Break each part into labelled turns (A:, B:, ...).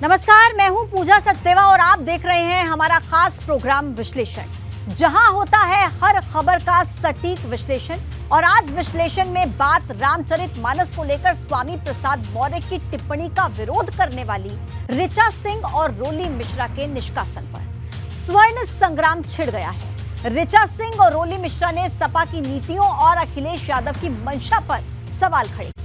A: नमस्कार, मैं हूं पूजा सचदेवा और आप देख रहे हैं हमारा खास प्रोग्राम विश्लेषण, जहां होता है हर खबर का सटीक विश्लेषण। और आज विश्लेषण में बात रामचरितमानस को लेकर स्वामी प्रसाद मौर्य की टिप्पणी का विरोध करने वाली ऋचा सिंह और रोली मिश्रा के निष्कासन पर। स्वर्ण संग्राम छिड़ गया है। ऋचा सिंह और रोली मिश्रा ने सपा की नीतियों और अखिलेश यादव की मंशा पर सवाल खड़े किए।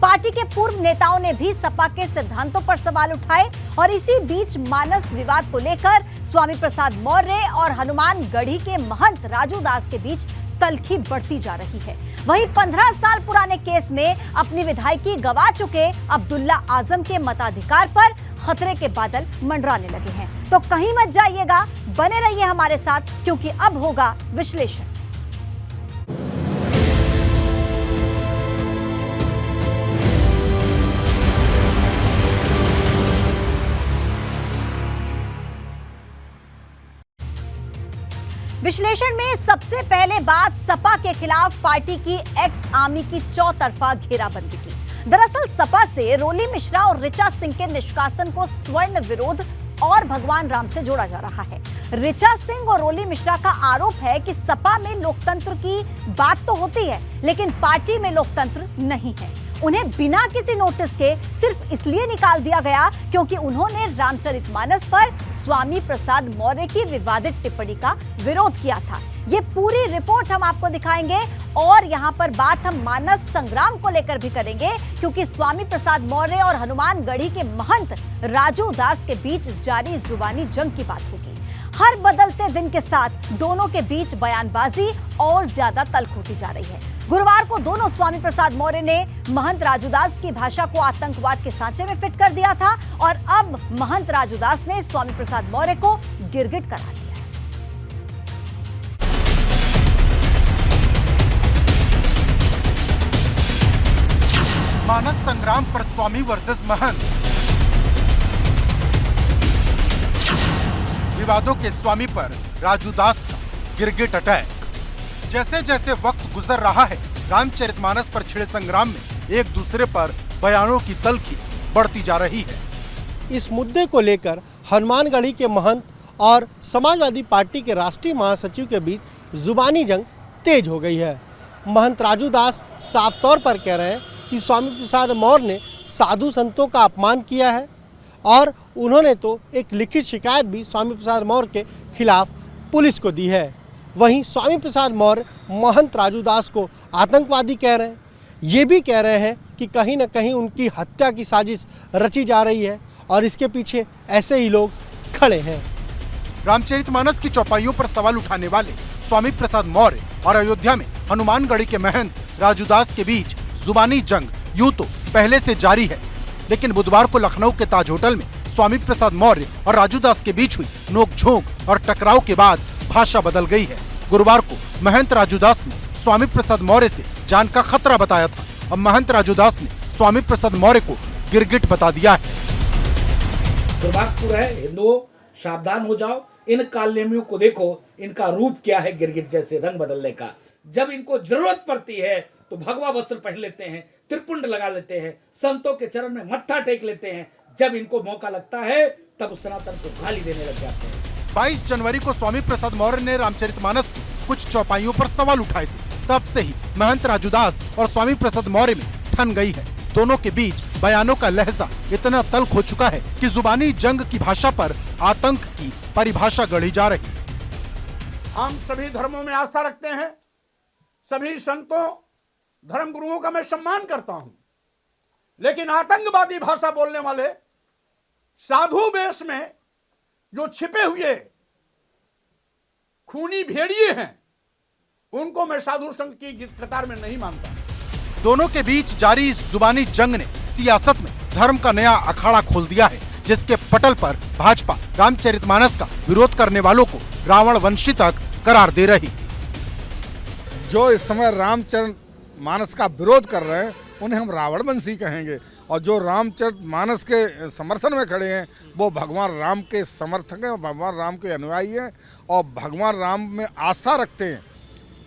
A: पार्टी के पूर्व नेताओं ने भी सपा के सिद्धांतों पर सवाल उठाए और इसी बीच मानस विवाद को लेकर स्वामी प्रसाद मौर्य और हनुमानगढ़ी के महंत राजू दास के बीच तल्खी बढ़ती जा रही है। वहीं 15 साल पुराने केस में अपनी विधायकी गवा चुके अब्दुल्ला आजम के मताधिकार पर खतरे के बादल मंडराने लगे हैं। तो कहीं मत जाइएगा, बने रहिए हमारे साथ, क्योंकि अब होगा विश्लेषण। विश्लेषण में सबसे पहले बात सपा के खिलाफ पार्टी की एक्स आर्मी की चौतरफा घेराबंदी की। दरअसल सपा से रोली मिश्रा और ऋचा सिंह के निष्कासन को स्वर्ण विरोध और भगवान राम से जोड़ा जा रहा है। ऋचा सिंह और रोली मिश्रा का आरोप है कि सपा में लोकतंत्र की बात तो होती है, लेकिन पार्टी में लोकतंत्र नहीं है। उन्हें बिना किसी नोटिस के सिर्फ इसलिए निकाल दिया गया क्योंकि उन्होंने रामचरितमानस पर स्वामी प्रसाद मौर्य की विवादित टिप्पणी का विरोध किया था। ये पूरी रिपोर्ट हम आपको दिखाएंगे और यहाँ पर बात हम मानस संग्राम को लेकर भी करेंगे, क्योंकि स्वामी प्रसाद मौर्य और हनुमानगढ़ी के महंत राजू दास के बीच जारी जुबानी जंग की बात होगी। हर बदलते दिन के साथ दोनों के बीच बयानबाजी और ज्यादा तल्ख होती जा रही है। गुरुवार को दोनों स्वामी प्रसाद मौर्य ने महंत राजूदास की भाषा को आतंकवाद के सांचे में फिट कर दिया था और अब महंत राजूदास ने स्वामी प्रसाद मौर्य को गिरगिट करा दिया।
B: मानस संग्राम पर स्वामी वर्सेस महंत। विवादों के स्वामी पर राजूदास का गिरगिट अटैक। जैसे जैसे वक्त गुजर रहा है, रामचरितमानस पर छिड़े संग्राम में एक दूसरे पर बयानों की तल्खी बढ़ती जा रही है।
C: इस मुद्दे को लेकर हनुमानगढ़ी के महंत और समाजवादी पार्टी के राष्ट्रीय महासचिव के बीच जुबानी जंग तेज हो गई है। महंत राजू दास साफ तौर पर कह रहे हैं कि स्वामी प्रसाद मौर्य ने साधु संतों का अपमान किया है और उन्होंने तो एक लिखित शिकायत भी स्वामी प्रसाद मौर्य के खिलाफ पुलिस को दी है। वहीं स्वामी प्रसाद मौर्य महंत राजू दास को आतंकवादी कह रहे हैं। ये भी कह रहे हैं कि कहीं न कहीं उनकी हत्या की साजिश रची जा रही है और इसके पीछे ऐसे ही लोग खड़े हैं।
B: रामचरितमानस की चौपाइयों पर सवाल उठाने वाले स्वामी प्रसाद मौर्य और अयोध्या में हनुमानगढ़ी के महंत राजूदास के बीच जुबानी जंग यूं तो पहले से जारी है, लेकिन बुधवार को लखनऊ के ताज होटल में स्वामी प्रसाद मौर्य और राजूदास के बीच हुई नोकझोंक और टकराव के बाद भाषा बदल गई है। गुरुवार को महंत राजूदास ने स्वामी प्रसाद मौर्य से जान का खतरा बताया था। अब महंत राजूदास ने स्वामी प्रसाद मौर्य को गिरगिट बता दिया है।
D: दुर्भाग्यपूर्ण है, हिंदुओं सावधान हो जाओ। इन कालनेमियों को देखो, इनका रूप क्या है, गिरगिट जैसे रंग बदलने का। जब इनको जरूरत पड़ती है तो भगवा वस्त्र पहन लेते हैं, त्रिपुंड लगा लेते हैं, संतों के चरण में मत्था टेक लेते हैं। जब इनको मौका लगता है तब सनातन को गाली देने लग जाते हैं।
B: 22 जनवरी को स्वामी प्रसाद मौर्य ने रामचरितमानस की कुछ चौपाइयों पर सवाल उठाए थे। तब से ही महंत राजूदास और स्वामी प्रसाद मौर्य में ठन गई है। दोनों के बीच बयानों का लहजा इतना तल्ख हो चुका है कि जुबानी जंग की भाषा पर आतंक की परिभाषा गढ़ी जा रही है।
E: हम सभी धर्मों में आस्था रखते हैं, सभी संतों धर्म गुरुओं का मैं सम्मान करता हूं, लेकिन आतंकवादी भाषा बोलने वाले साधु वेश में जो छिपे हुए खूनी भेड़िए हैं, उनको मैं साधु संघ की कतार में नहीं मानता।
B: दोनों के बीच जारी इस जुबानी जंग ने सियासत में धर्म का नया अखाड़ा खोल दिया है, जिसके पटल पर भाजपा रामचरितमानस का विरोध करने वालों को रावण वंशी तक करार दे रही है।
F: जो इस समय रामचरितमानस का विरोध कर रहे हैं उन्हें हम रावण वंशी कहेंगे, और जो रामचरितमानस के समर्थन में खड़े हैं वो भगवान राम के समर्थक हैं, भगवान राम के अनुयायी हैं और भगवान राम में आस्था रखते हैं।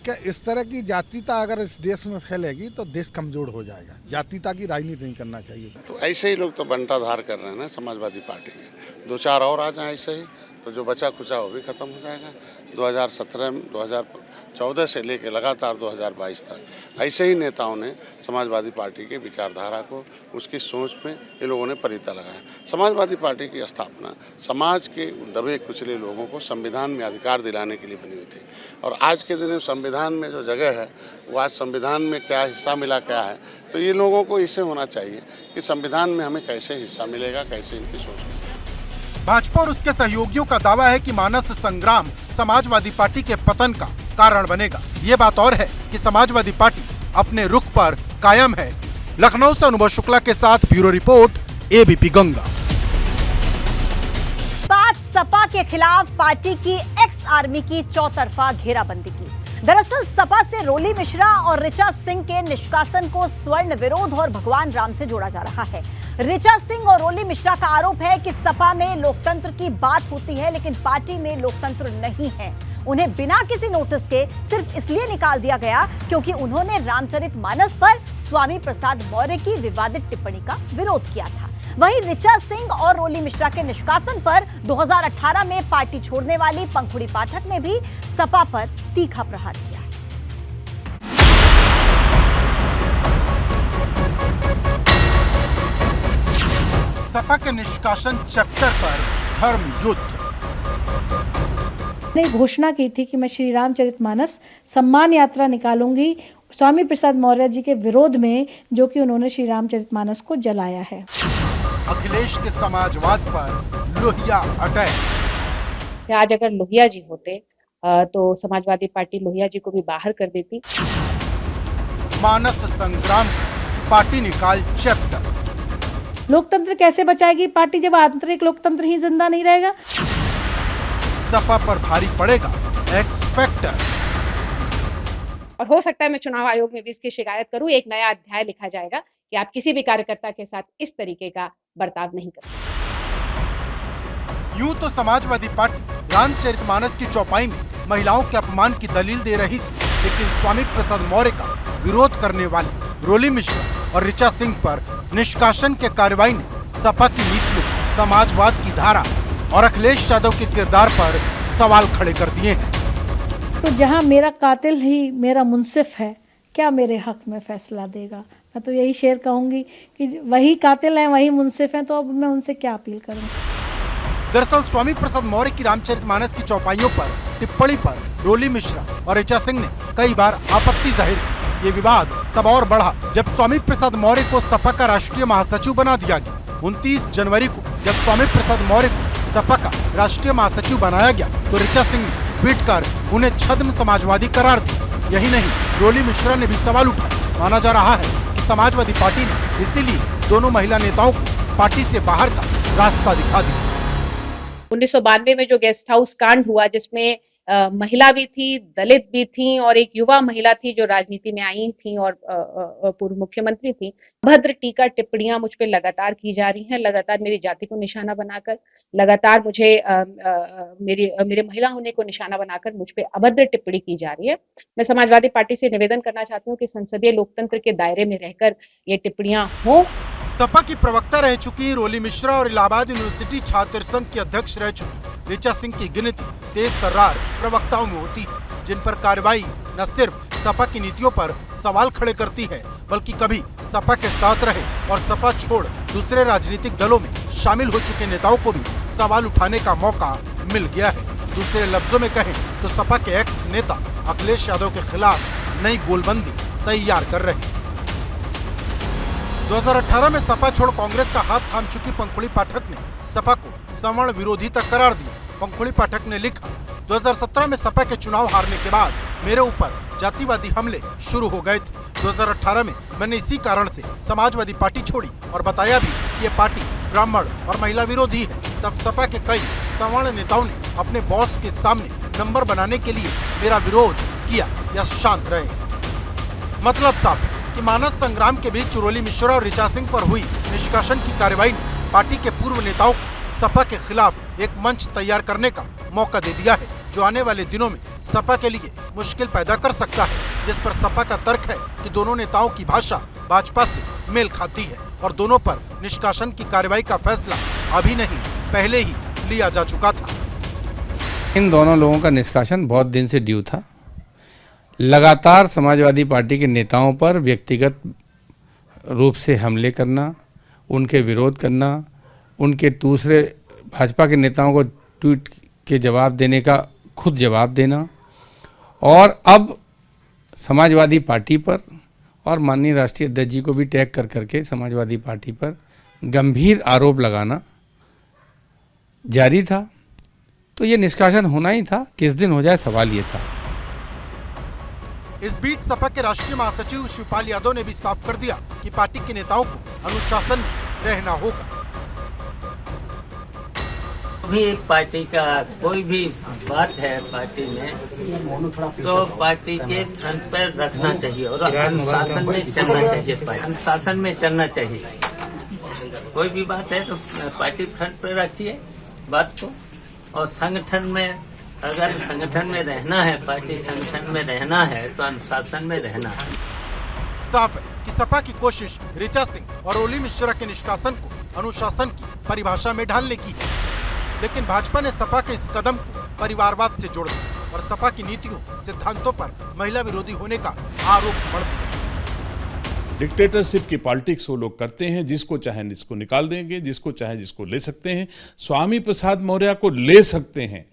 F: कि इस तरह की जातीयता अगर इस देश में फैलेगी तो देश कमजोर हो जाएगा। जातीयता की राजनीति नहीं करना चाहिए।
G: तो ऐसे ही लोग तो बंटाधार कर रहे हैं ना समाजवादी पार्टी के। 2-4 और आ जाए ऐसे ही तो जो बचा खुचा वो भी खत्म हो जाएगा। 2017 में 2014 से लेकर लगातार 2022 तक ऐसे ही नेताओं ने समाजवादी पार्टी की विचारधारा को, उसकी सोच में ये लोगों ने परिता लगाया। समाजवादी पार्टी की स्थापना समाज के दबे कुचले लोगों को संविधान में अधिकार दिलाने के लिए बनी हुई थी और आज के दिन में संविधान में जो जगह है वो आज संविधान में क्या हिस्सा मिला क्या है, तो ये लोगों को इससे होना चाहिए कि संविधान में हमें कैसे हिस्सा मिलेगा, कैसे इनकी सोच होगी।
B: भाजपा और उसके सहयोगियों का दावा है कि मानस संग्राम समाजवादी पार्टी के पतन का कारण बनेगा। ये बात और है कि समाजवादी पार्टी अपने रुख पर कायम है। लखनऊ से अनुभव शुक्ला के साथ ब्यूरो रिपोर्ट, एबीपी गंगा।
A: बात सपा के खिलाफ पार्टी की एक्स आर्मी की चौतरफा घेराबंदी की। दरअसल सपा से रोली मिश्रा और ऋचा सिंह के निष्कासन को स्वर्ण विरोध और भगवान राम से जोड़ा जा रहा है। ऋचा सिंह और रोली मिश्रा का आरोप है कि सपा में लोकतंत्र की बात होती है लेकिन पार्टी में लोकतंत्र नहीं है। उन्हें बिना किसी नोटिस के सिर्फ इसलिए निकाल दिया गया क्योंकि उन्होंने रामचरितमानस पर स्वामी प्रसाद मौर्य की विवादित टिप्पणी का विरोध किया था। वहीं ऋचा सिंह और रोली मिश्रा के निष्कासन पर 2018 में पार्टी छोड़ने वाली पंखुड़ी पाठक ने भी सपा पर तीखा प्रहार किया।
B: सपा के निष्कासन चैप्टर पर धर्म युद्ध।
H: ने घोषणा की थी कि मैं श्री रामचरितमानस सम्मान यात्रा निकालूंगी स्वामी प्रसाद मौर्य जी के विरोध में, जो कि उन्होंने श्री रामचरितमानस को जलाया है।
B: अखिलेश के समाजवाद पर लोहिया अटैक।
I: आज अगर लोहिया जी होते तो समाजवादी पार्टी लोहिया जी को भी बाहर कर देती।
B: मानस संग्राम पार्टी निकाल चैप्टर।
H: लोकतंत्र कैसे बचाएगी पार्टी जब आंतरिक लोकतंत्र ही जिंदा नहीं रहेगा।
B: सपा पर भारी पड़ेगा एक्स फैक्टर।
I: और हो सकता है मैं चुनाव आयोग में भी इसकी शिकायत करूं। एक नया अध्याय लिखा जाएगा कि आप किसी भी कार्यकर्ता के साथ इस तरीके का बर्ताव नहीं करते।
B: यूं तो समाजवादी पार्टी रामचरितमानस की चौपाई में महिलाओं के अपमान की दलील दे रही थी, लेकिन स्वामी प्रसाद मौर्य का विरोध करने वाले रोली मिश्रा और ऋचा सिंह पर निष्कासन के कार्रवाई ने सपा की नीतियों, समाजवाद की धारा और अखिलेश यादव के किरदार पर सवाल खड़े कर दिए हैं।
H: तो जहां मेरा कातिल ही मेरा मुंसिफ है, क्या मेरे हक में फैसला देगा? मैं तो यही शेर कहूंगी कि वही कातिल है, वही मुंसिफ है, तो अब मैं उनसे क्या अपील करूं?
B: दरअसल स्वामी प्रसाद मौर्य की रामचरितमानस की चौपाइयों पर टिप्पणी पर रोली मिश्रा और ऋचा सिंह ने कई बार आपत्ति जाहिर की। ये विवाद तब और बढ़ा जब स्वामी प्रसाद मौर्य को सपा का राष्ट्रीय महासचिव बना दिया गया। 29 जनवरी को जब स्वामी प्रसाद मौर्य को सपा का राष्ट्रीय महासचिव बनाया गया तो ऋचा सिंह ने ट्वीट कर उन्हें छद्म समाजवादी करार दिया। यही नहीं, रोली मिश्रा ने भी सवाल उठाया। माना जा रहा है कि समाजवादी पार्टी ने इसीलिए दोनों महिला नेताओं को पार्टी से बाहर का रास्ता दिखा दिया।
I: 1992 में जो गेस्ट हाउस कांड हुआ, जिसमें महिला भी थी, दलित भी थी और एक युवा महिला थी जो राजनीति में आई थी और पूर्व मुख्यमंत्री थी। अभद्र टीका टिप्पणियां मुझ पे लगातार की जा रही हैं, लगातार मेरी जाति को निशाना बनाकर, लगातार मुझे मेरे महिला होने को निशाना बनाकर मुझ पे अभद्र टिप्पणी की जा रही है। मैं समाजवादी पार्टी से निवेदन करना चाहती हूँ कि संसदीय लोकतंत्र के दायरे में रहकर ये टिप्पणियां हों।
B: सपा की प्रवक्ता रह चुकी रोली मिश्रा और इलाहाबाद यूनिवर्सिटी छात्र संघ की अध्यक्ष रह चुकी ऋचा सिंह की गिनती तेज तर्रार प्रवक्ताओं में होती है, जिन पर कार्रवाई न सिर्फ सपा की नीतियों पर सवाल खड़े करती है, बल्कि कभी सपा के साथ रहे और सपा छोड़ दूसरे राजनीतिक दलों में शामिल हो चुके नेताओं को भी सवाल उठाने का मौका मिल गया है। दूसरे लफ्जों में कहें तो सपा के एक्स नेता अखिलेश यादव के खिलाफ नई गोलबंदी तैयार कर रहे हैं। 2018 में सपा छोड़ कांग्रेस का हाथ थाम चुकी पंखुड़ी पाठक ने सपा को सवर्ण विरोधी तक करार दिया। पंखुड़ी पाठक ने लिखा, 2017 में सपा के चुनाव हारने के बाद मेरे ऊपर जातिवादी हमले शुरू हो गए थे। 2018 में मैंने इसी कारण से समाजवादी पार्टी छोड़ी और बताया भी कि ये पार्टी ब्राह्मण और महिला विरोधी है। तब सपा के कई सवर्ण नेताओं ने अपने बॉस के सामने नंबर बनाने के लिए मेरा विरोध किया या शांत रहे। मतलब साफ है कि मानस संग्राम के बीच रोली मिश्रा और ऋचा सिंह पर हुई निष्कासन की कार्रवाई ने पार्टी के पूर्व नेताओं को सपा के खिलाफ एक मंच तैयार करने का मौका दे दिया है, जो आने वाले दिनों में सपा के लिए मुश्किल पैदा कर सकता है, जिस पर सपा का तर्क है कि दोनों नेताओं की भाषा भाजपा से मेल खाती है और दोनों पर निष्कासन की कार्रवाई का फैसला अभी नहीं पहले ही लिया जा चुका था।
J: इन दोनों लोगों का निष्कासन बहुत दिन से ड्यू था। लगातार समाजवादी पार्टी के नेताओं पर व्यक्तिगत रूप से हमले करना, उनके विरोध करना, उनके दूसरे भाजपा के नेताओं को ट्वीट के जवाब देने का खुद जवाब देना और अब समाजवादी पार्टी पर और माननीय राष्ट्रीय अध्यक्ष जी को भी टैग कर करके समाजवादी पार्टी पर गंभीर आरोप लगाना जारी था। तो ये निष्कासन होना ही था, किस दिन हो जाए सवाल ये था।
B: इस बीच सपा के राष्ट्रीय महासचिव शिवपाल यादव ने भी साफ कर दिया कि पार्टी के नेताओं को अनुशासन में रहना होगा।
K: भी एक पार्टी का कोई भी बात है पार्टी में तो पार्टी के फ्रंट पर रखना चाहिए और अनुशासन में चलना चाहिए। अनुशासन में चलना चाहिए। कोई भी बात है तो पार्टी फ्रंट पर रखती है बात को, और संगठन में अगर संगठन में रहना है, पार्टी संगठन में रहना है तो अनुशासन में रहना है।
B: साफ है कि सपा की कोशिश ऋचा सिंह और रोली मिश्रा के निष्कासन को अनुशासन की परिभाषा में ढालने की है, लेकिन भाजपा ने सपा के इस कदम को परिवारवाद से जोड़ दिया और सपा की नीतियों सिद्धांतों पर महिला विरोधी होने का आरोप मढ़ दिया।
L: डिक्टेटरशिप की पॉलिटिक्स वो लोग करते हैं, जिसको चाहे जिसको निकाल देंगे, जिसको चाहे जिसको ले सकते हैं। स्वामी प्रसाद मौर्य को ले सकते हैं,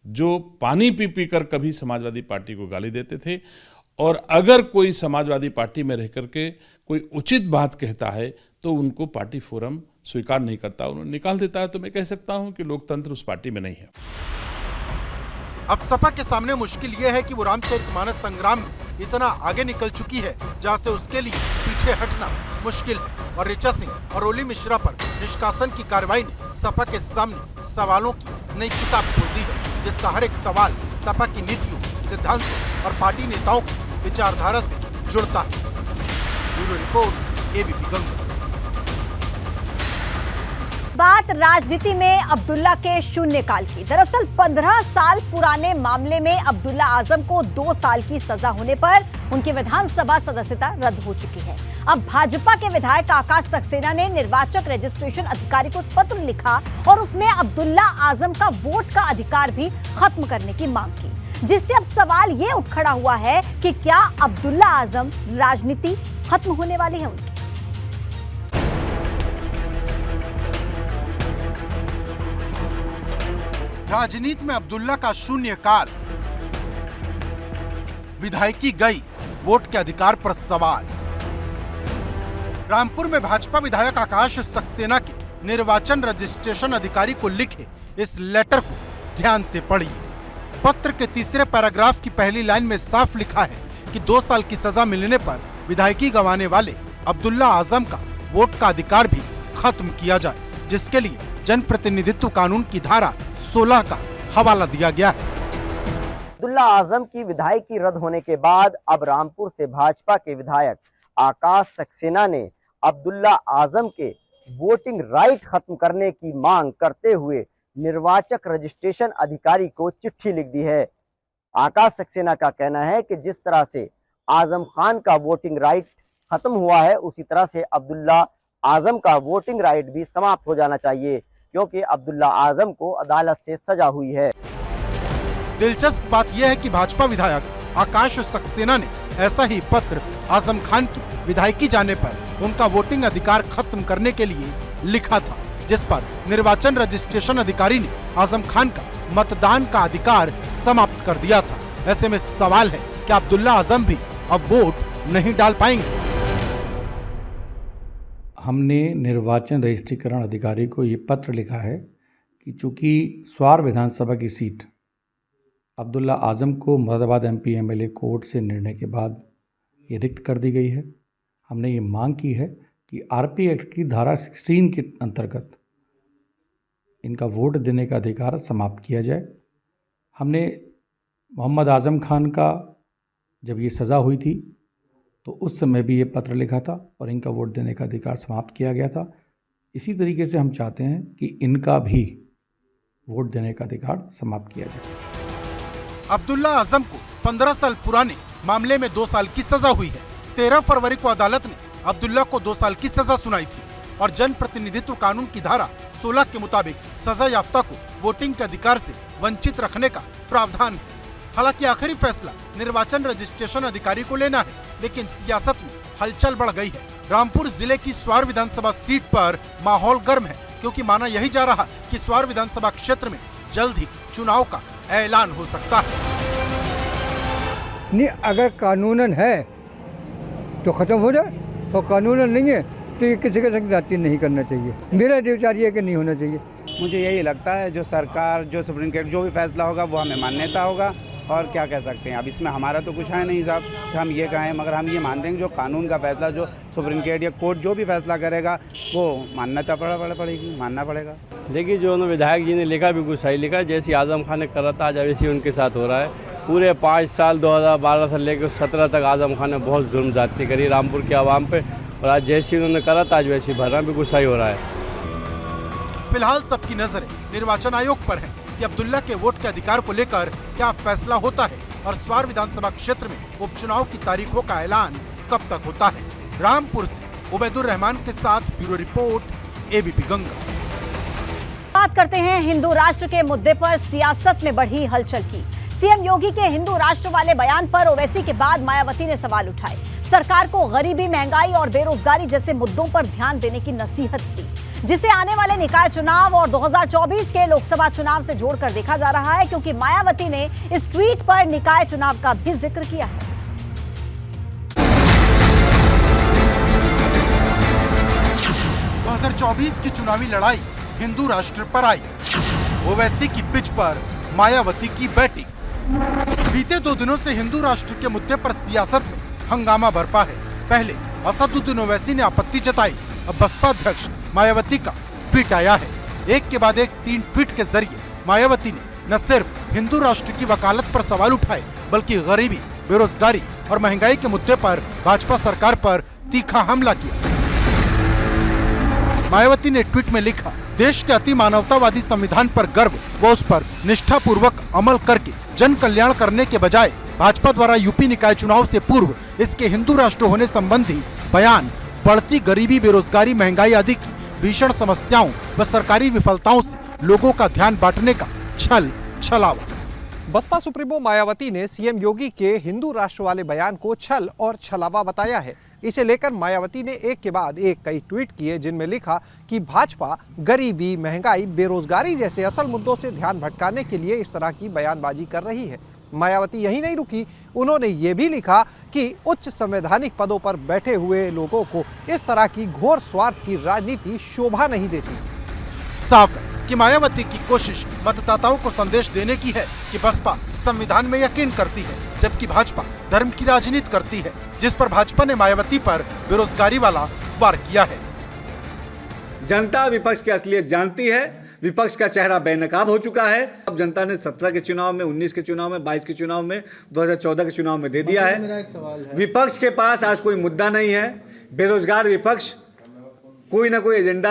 L: जो पानी पी पी कर कभी समाजवादी पार्टी को गाली देते थे, और अगर कोई समाजवादी पार्टी में रह करके कोई उचित बात कहता है तो उनको पार्टी फोरम स्वीकार नहीं करता, उन्हें निकाल देता है। तो मैं कह सकता हूं कि लोकतंत्र उस पार्टी में नहीं है।
B: अब सपा के सामने मुश्किल यह है कि वो रामचरितमानस संग्राम में इतना आगे निकल चुकी है जहां से उसके लिए पीछे हटना मुश्किल है, और ऋचा सिंह और रोली मिश्रा पर निष्कासन की कार्रवाई ने सपा के सामने सवालों की नई किताब खोल दी है, जिसका हर एक सवाल सपा की नीतियों, सिद्धांतों और पार्टी नेताओं की विचारधारा से जुड़ता है। Bureau report, ABP Ganga.
A: बात राजनीति में अब्दुल्ला के शून्यकाल की। दरअसल 15 साल पुराने मामले में अब्दुल्ला आजम को 2 साल की सजा होने पर उनकी विधानसभा सदस्यता रद्द हो चुकी है। अब भाजपा के विधायक आकाश सक्सेना ने निर्वाचक रजिस्ट्रेशन अधिकारी को पत्र लिखा और उसमें अब्दुल्ला आजम का वोट का अधिकार भी खत्म करने की मांग की, जिससे अब सवाल ये उठ खड़ा हुआ है कि क्या अब्दुल्ला आजम राजनीति खत्म होने वाली है उनकी।
B: राजनीति में अब्दुल्ला का शून्यकाल, विधायकी गई, वोट के अधिकार पर सवाल। रामपुर में भाजपा विधायक आकाश सक्सेना के निर्वाचन रजिस्ट्रेशन अधिकारी को लिखे इस लेटर को ध्यान से पढ़िए। पत्र के तीसरे पैराग्राफ की पहली लाइन में साफ लिखा है कि 2 साल की सजा मिलने पर विधायकी गंवाने वाले अब्दुल्ला आजम का वोट का अधिकार भी खत्म किया जाए, जिसके लिए जनप्रतिनिधित्व कानून की धारा 16 का हवाला दिया गया है।
M: अब्दुल्ला आजम की विधायकी रद्द होने के बाद अब रामपुर से भाजपा के विधायक आकाश सक्सेना ने अब्दुल्ला आजम के वोटिंग राइट खत्म करने की मांग करते हुए निर्वाचक रजिस्ट्रेशन अधिकारी को चिट्ठी लिख दी है। आकाश सक्सेना का कहना है कि जिस तरह से आजम खान का वोटिंग राइट खत्म हुआ है, उसी तरह से अब्दुल्ला आजम का वोटिंग राइट भी समाप्त हो जाना चाहिए, क्योंकि अब्दुल्ला आजम को अदालत से सजा हुई है।
B: दिलचस्प बात यह है कि भाजपा विधायक आकाश सक्सेना ने ऐसा ही पत्र आजम खान की विधायकी जाने पर उनका वोटिंग अधिकार खत्म करने के लिए लिखा था, जिस पर निर्वाचन रजिस्ट्रेशन अधिकारी ने आजम खान का मतदान का अधिकार समाप्त कर दिया था। ऐसे में सवाल है कि अब्दुल्ला आजम भी अब वोट नहीं डाल पाएंगे।
N: हमने निर्वाचन रजिस्ट्रीकरण अधिकारी को ये पत्र लिखा है कि चूँकि स्वार विधानसभा की सीट अब्दुल्ला आजम को मुरादाबाद MP MLA कोर्ट से निर्णय के बाद ये रिक्त कर दी गई है। हमने ये मांग की है कि RP एक्ट की धारा 16 के अंतर्गत इनका वोट देने का अधिकार समाप्त किया जाए। हमने मोहम्मद आजम खान का जब ये सज़ा हुई थी तो उस समय भी ये पत्र लिखा था और इनका वोट देने का अधिकार समाप्त किया गया था। इसी तरीके से हम चाहते हैं कि इनका भी वोट देने का अधिकार समाप्त किया जाए।
B: अब्दुल्ला आजम को 15 साल पुराने मामले में 2 साल की सजा हुई है। 13 फरवरी को अदालत ने अब्दुल्ला को 2 साल की सजा सुनाई थी और जन प्रतिनिधित्व कानून की धारा 16 के मुताबिक सजा याफ्ता को वोटिंग के अधिकार से वंचित रखने का प्रावधान है। हालांकि आखिरी फैसला निर्वाचन रजिस्ट्रेशन अधिकारी को लेना है, लेकिन सियासत में हलचल बढ़ गई है। रामपुर जिले की स्वार विधानसभा सीट पर माहौल गर्म है, क्योंकि माना यही जा रहा कि स्वार विधानसभा क्षेत्र में जल्द ही चुनाव का ऐलान हो सकता है।
O: नहीं, अगर कानूनन है तो खत्म हो जाए और कानूनन नहीं है तो ये किसी के संग जाति नहीं करना चाहिए। मेरा विचार ये है कि नहीं होना चाहिए।
P: मुझे यही लगता है जो सरकार, जो सुप्रीम कोर्ट जो भी फैसला होगा वो हमें मान्यता होगा, और क्या कह सकते हैं। अब इसमें हमारा तो कुछ है नहीं साहब कि हम ये कहें, मगर हम ये मानते हैं कि जो कानून का फैसला, जो सुप्रीम कोर्ट या कोर्ट जो भी फैसला करेगा वो मान्यता पड़ेगी, मानना पड़ेगा।
Q: देखिए, जो उन्होंने विधायक जी ने लिखा बिल्कुल सही लिखा। जैसे आजम खान ने करा था आज वैसे उनके साथ हो रहा है। पूरे 5 साल 2012 से लेकर 17 तक आजम खान ने बहुत जुल्म ज्यादती करी रामपुर के आवाम पे, और आज जैसे उन्होंने करा था आज वैसे भरना बिल्कुल सही हो रहा है।
B: फिलहाल सबकी नजरें निर्वाचन आयोग पर है कि अब्दुल्ला के वोट के अधिकार को लेकर क्या फैसला होता है और स्वार विधानसभा क्षेत्र में उपचुनाव की तारीखों का ऐलान कब तक होता है। रामपुर से उबैदुर रहमान के साथ ब्यूरो रिपोर्ट, एबीपी गंगा।
A: बात करते हैं हिंदू राष्ट्र के मुद्दे पर सियासत में बढ़ी हलचल की। सीएम योगी के हिंदू राष्ट्र वाले बयान पर ओवैसी के बाद मायावती ने सवाल उठाए। सरकार को गरीबी, महंगाई और बेरोजगारी जैसे मुद्दों पर ध्यान देने की नसीहत दी, जिसे आने वाले निकाय चुनाव और 2024 के लोकसभा चुनाव से जोड़कर देखा जा रहा है, क्योंकि मायावती ने इस ट्वीट पर निकाय चुनाव का भी जिक्र किया है।
B: 2024 की चुनावी लड़ाई हिंदू राष्ट्र पर आई। ओवैसी की पिच पर मायावती की बैटिंग। बीते 2 दिनों से हिंदू राष्ट्र के मुद्दे पर सियासत में हंगामा बरपा है। पहले असदुद्दीन ओवैसी ने आपत्ति जताई, अब बसपा अध्यक्ष मायावती का ट्वीट आया है। एक के बाद एक 3 ट्वीट के जरिए मायावती ने न सिर्फ हिंदू राष्ट्र की वकालत पर सवाल उठाए, बल्कि गरीबी, बेरोजगारी और महंगाई के मुद्दे पर भाजपा सरकार पर तीखा हमला किया। मायावती ने ट्वीट में लिखा, देश के अति मानवतावादी संविधान पर गर्व व उस पर निष्ठापूर्वक अमल करके जन कल्याण करने के बजाय भाजपा द्वारा यूपी निकाय चुनाव से पूर्व इसके हिंदू राष्ट्र होने संबंधी बयान बढ़ती गरीबी, बेरोजगारी, महंगाई आदि की भीषण समस्याओं व सरकारी विफलताओं से लोगों का ध्यान बांटने का छलावा।
R: बसपा सुप्रीमो मायावती ने सीएम योगी के हिंदू राष्ट्र वाले बयान को छल और छलावा बताया है। इसे लेकर मायावती ने एक के बाद एक कई ट्वीट किए, जिनमें लिखा कि भाजपा गरीबी, महंगाई, बेरोजगारी जैसे असल मुद्दों से ध्यान भटकाने के लिए इस तरह की बयानबाजी कर रही है। मायावती यही नहीं रुकी, उन्होंने ये भी लिखा कि उच्च संवैधानिक पदों पर बैठे हुए लोगों को इस तरह की घोर स्वार्थ की राजनीति शोभा नहीं देती।
B: साफ है कि मायावती की कोशिश मतदाताओं को संदेश देने की है कि बसपा संविधान में यकीन करती है, जबकि भाजपा धर्म की राजनीति करती है, जिस पर भाजपा ने मायावती पर बेरोजगारी वाला वार किया है।
S: जनता विपक्ष की असलियत जानती है, विपक्ष का चेहरा बेनकाब हो चुका है। अब जनता ने 17 के चुनाव में, 19 के चुनाव में, 22 के चुनाव में, 2014 के चुनाव में दे दिया है।
P: मेरा एक सवाल है,
S: विपक्ष के पास आज कोई मुद्दा नहीं है। बेरोजगार विपक्ष कोई ना कोई एजेंडा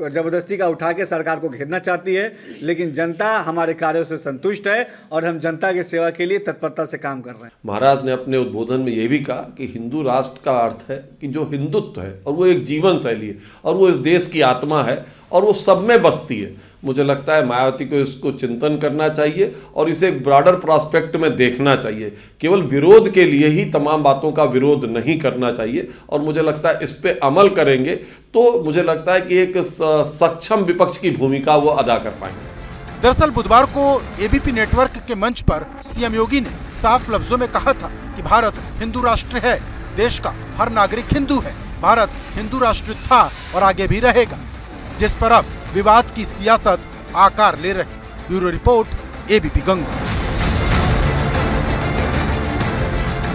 S: जबरदस्ती का उठा के सरकार को घेरना चाहती है, लेकिन जनता हमारे कार्यों से संतुष्ट है और हम जनता की सेवा के लिए तत्परता से काम कर रहे हैं।
T: महाराज ने अपने उद्बोधन में ये भी कहा कि हिंदू राष्ट्र का अर्थ है कि जो हिंदुत्व है और वो एक जीवन शैली है और वो इस देश की आत्मा है और वो सब में बसती है। मुझे लगता है मायावती को इसको चिंतन करना चाहिए और इसे एक ब्रॉडर प्रोस्पेक्ट में देखना चाहिए। केवल विरोध के लिए ही तमाम बातों का विरोध नहीं करना चाहिए और मुझे लगता है इस पे अमल करेंगे तो मुझे लगता है कि एक सक्षम विपक्ष की भूमिका वो अदा कर पाएंगे।
B: दरअसल बुधवार को एबीपी नेटवर्क के मंच पर सीएम योगी ने साफ लफ्जों में कहा था कि भारत हिंदू राष्ट्र है, देश का हर नागरिक हिंदू है, भारत हिंदू राष्ट्र था और आगे भी रहेगा, जिस पर अब विवाद की सियासत आकार ले रही। Bureau report, ABP Ganga.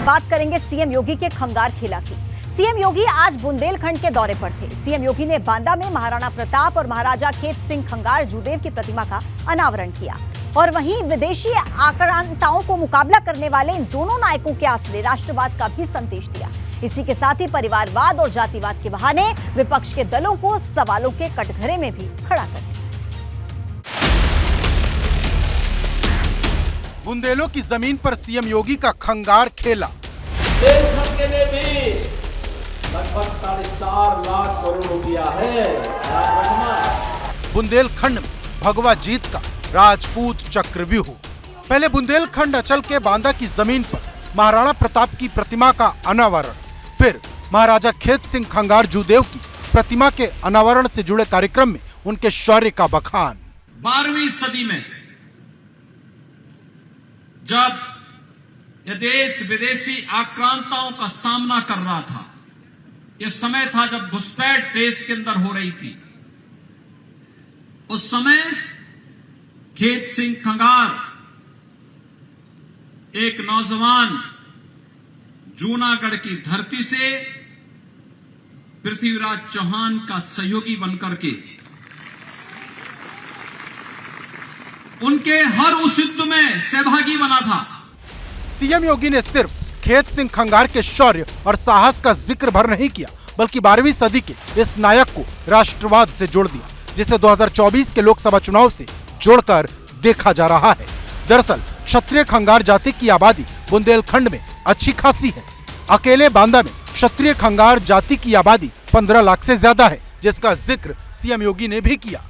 A: बात करेंगे सीएम योगी के खंगार खेला की। सीएम योगी आज बुंदेलखंड के दौरे पर थे। सीएम योगी ने बांदा में महाराणा प्रताप और महाराजा खेत सिंह खंगार जूदेव की प्रतिमा का अनावरण किया और वहीं विदेशी आक्रांताओं को मुकाबला करने वाले इन दोनों नायकों के आसरे राष्ट्रवाद का भी संदेश दिया। इसी के साथ ही परिवारवाद और जातिवाद के बहाने विपक्ष के दलों को सवालों के कटघरे में भी खड़ा कर दिया।
B: बुंदेलों की जमीन पर सीएम योगी का खंगार खेला।
D: बुंदेलखंड के लिए भी लगभग 4.5 लाख करोड़ रुपया है।
B: बुंदेलखंड में भगवा जीत का राजपूत चक्रव्यूह। पहले बुंदेलखंड अंचल के बांदा की जमीन पर महाराणा प्रताप की प्रतिमा का अनावरण, फिर महाराजा खेत सिंह खंगार जूदेव की प्रतिमा के अनावरण से जुड़े कार्यक्रम में उनके शौर्य का बखान।
U: 12वीं सदी में जब यह देश विदेशी आक्रांताओं का सामना कर रहा था, यह समय था जब घुसपैठ देश के अंदर हो रही थी, उस समय खेत सिंह खंगार एक नौजवान जूनागढ़ की धरती से पृथ्वीराज चौहान का सहयोगी बनकर के उनके हर उस युद्ध में सहभागी बना था।
B: सीएम योगी ने सिर्फ खेत सिंह खंगार के शौर्य और साहस का जिक्र भर नहीं किया, बल्कि 12वीं सदी के इस नायक को राष्ट्रवाद से जोड़ दिया, जिसे 2024 के लोकसभा चुनाव से जोड़कर देखा जा रहा है। दरअसल क्षत्रिय खंगार जाति की आबादी बुंदेलखंड में अच्छी खासी है। अकेले बांदा में क्षत्रिय खंगार जाति की आबादी 15 लाख से ज्यादा है, जिसका जिक्र सीएम योगी ने भी किया।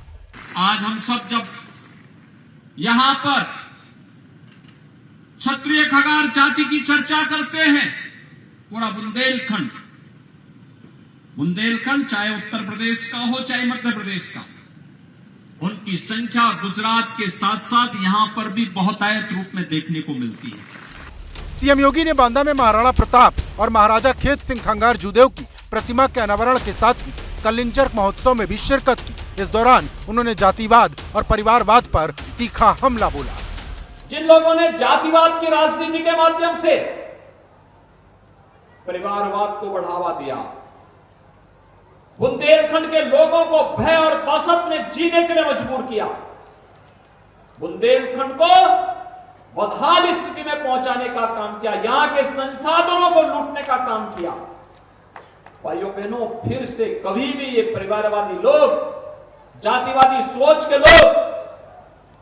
U: आज हम सब जब यहां पर क्षत्रिय खंगार जाति की चर्चा करते हैं, पूरा बुंदेलखंड चाहे उत्तर प्रदेश का हो चाहे मध्य प्रदेश का, उनकी संख्या गुजरात के साथ साथ यहां पर भी बहुतायत रूप में देखने को मिलती है।
B: सीएम योगी ने बांदा में महाराणा प्रताप और महाराजा खेत सिंह खंगार जूदेव की प्रतिमा के अनावरण के साथ ही कलिंजर महोत्सव में भी शिरकत की। इस दौरान उन्होंने जातिवाद और परिवारवाद पर तीखा हमला बोला।
D: जिन लोगों ने जातिवाद की राजनीति के माध्यम से परिवारवाद को बढ़ावा दिया, बुंदेलखंड के लोगों को भय और दहशत में जीने के लिए मजबूर किया, बुंदेलखंड को बदहाल स्थिति में पहुंचाने का काम किया, यहां के संसाधनों को लूटने का काम किया। भाइयों बहनों, फिर से कभी भी ये परिवारवादी लोग, जातिवादी सोच के लोग,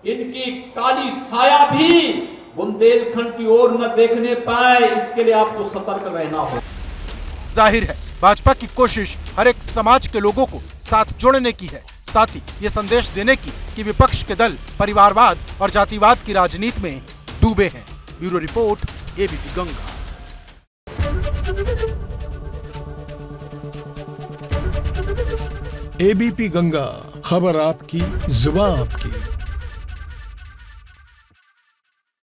D: इनकी काली साया भी बुंदेलखंड की ओर न देखने पाए, इसके लिए आपको सतर्क रहना होगा।
B: जाहिर है भाजपा की कोशिश हर एक समाज के लोगों को साथ जोड़ने की है, साथ ही ये संदेश देने की कि विपक्ष के दल परिवारवाद और जातिवाद की राजनीति में डूबे हैं। Bureau report, ABP Ganga.
V: ABP Ganga, खबर आपकी, जुबान आपकी।